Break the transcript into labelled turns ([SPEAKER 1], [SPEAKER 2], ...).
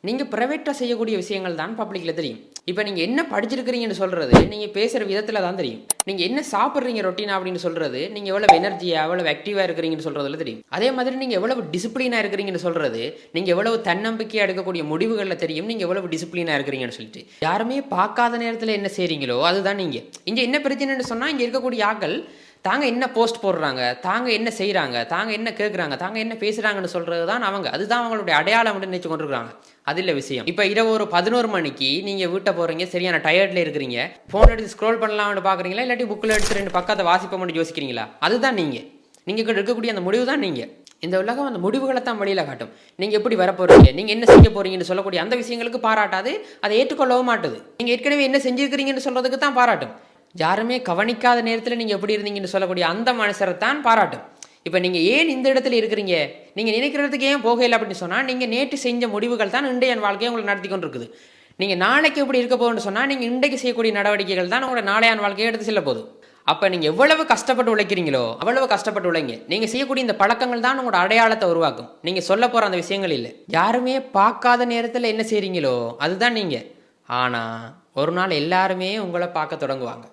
[SPEAKER 1] நீங்கள் ப்ரைவேட்டாக செய்யக்கூடிய விஷயங்கள் தான் பப்ளிக்கில் தெரியும். இப்போ நீங்கள் என்ன படிச்சிருக்கிறீங்கன்னு சொல்கிறது நீங்கள் பேசுகிற விதத்தில் தான் தெரியும். நீங்கள் என்ன சாப்பிட்றீங்க ரொட்டீனா அப்படின்னு சொல்கிறது நீங்கள் எவ்வளோ எனர்ஜியாக எவ்வளோ ஆக்டிவாக இருக்கிறீங்கன்னு சொல்கிறதுல தெரியும். அதே மாதிரி நீங்கள் எவ்வளவு டிசிப்ளினாக இருக்கிறீங்கன்னு சொல்கிறது நீங்கள் எவ்வளவு தன்னம்பிக்கையாக எடுக்கக்கூடிய முடிவுகளில் தெரியும். நீங்கள் எவ்வளவு டிசிப்ளினாக இருக்கிறீங்கன்னு சொல்லிட்டு யாருமே பார்க்காத நேரத்தில் என்ன செய்கிறீங்களோ அதுதான் நீங்கள். இங்கே என்ன பிரச்சனைன்னு சொன்னால் இங்கே இருக்கக்கூடிய ஆக்கள் தாங்க என்ன போஸ்ட் போடுறாங்க, தாங்க என்ன செய்கிறாங்க, தாங்க என்ன கேட்குறாங்க, தாங்க என்ன பேசுகிறாங்கன்னு சொல்கிறது தான் அவங்க. அதுதான் அவங்களுடைய அடையாளம் நினைச்சு கொண்டிருக்கிறாங்க. அது இல்லை விஷயம். இப்போ இரவு ஒரு 11 மணிக்கு நீங்கள் வீட்டை போகிறீங்க, சரியான டயர்டில் இருக்கிறீங்க, ஃபோன் எடுத்து ஸ்க்ரோல் பண்ணலாம்னு பார்க்குறீங்களா, இல்லாட்டி புக்கில் எடுத்து 2 பக்கத்தை வாசிப்போம்னு யோசிக்கிறீங்களா? அதுதான் நீங்கள். நீங்கள் இருக்கக்கூடிய அந்த முடிவு தான் நீங்கள். இந்த உலகம் அந்த முடிவுகளை தான் வழியில் காட்டும். நீங்கள் எப்படி வரப்போகிறீங்க, நீங்கள் என்ன செய்ய போகிறீங்கன்னு சொல்லக்கூடிய அந்த விஷயங்களுக்கு பாராட்டாது, அதை ஏற்றுக்கொள்ளவும் மாட்டுது. நீங்கள் ஏற்கனவே என்ன செஞ்சுருக்கிறீங்கன்னு சொல்கிறதுக்கு தான் பாராட்டும். யாருமே கவனிக்காத நேரத்தில் நீங்கள் எப்படி இருந்தீங்கன்னு சொல்லக்கூடிய அந்த மனுஷரை தான் பாராட்டும். இப்போ நீங்கள் ஏன் இந்த இடத்துல இருக்கிறீங்க, நீங்கள் நினைக்கிறதுக்கு ஏன் போகலை அப்படின்னு சொன்னால் நீங்கள் நேற்று செஞ்ச முடிவுகள் தான் இன்றைய வாழ்க்கையை உங்களை நடத்தி கொண்டு இருக்குது. நீங்கள் நாளைக்கு எப்படி இருக்க போகுதுன்னு சொன்னால் நீங்கள் இன்றைக்கு செய்யக்கூடிய நடவடிக்கைகள் தான் உங்களோட நாளையான வாழ்க்கையை எடுத்து செல்ல போகுது. அப்போ நீங்கள் எவ்வளவு கஷ்டப்பட்டு உழைக்கிறீங்களோ அவ்வளவு கஷ்டப்பட்டு உழைங்க. நீங்கள் செய்யக்கூடிய இந்த பழக்கங்கள் தான் உங்களோட அடையாளத்தை உருவாக்கும். நீங்கள் சொல்ல போகிற அந்த விஷயங்கள் இல்லை. யாருமே பார்க்காத நேரத்தில் என்ன செய்கிறீங்களோ அதுதான் நீங்கள். ஆனால் ஒரு நாள் எல்லாருமே உங்களை பார்க்க தொடங்குவாங்க.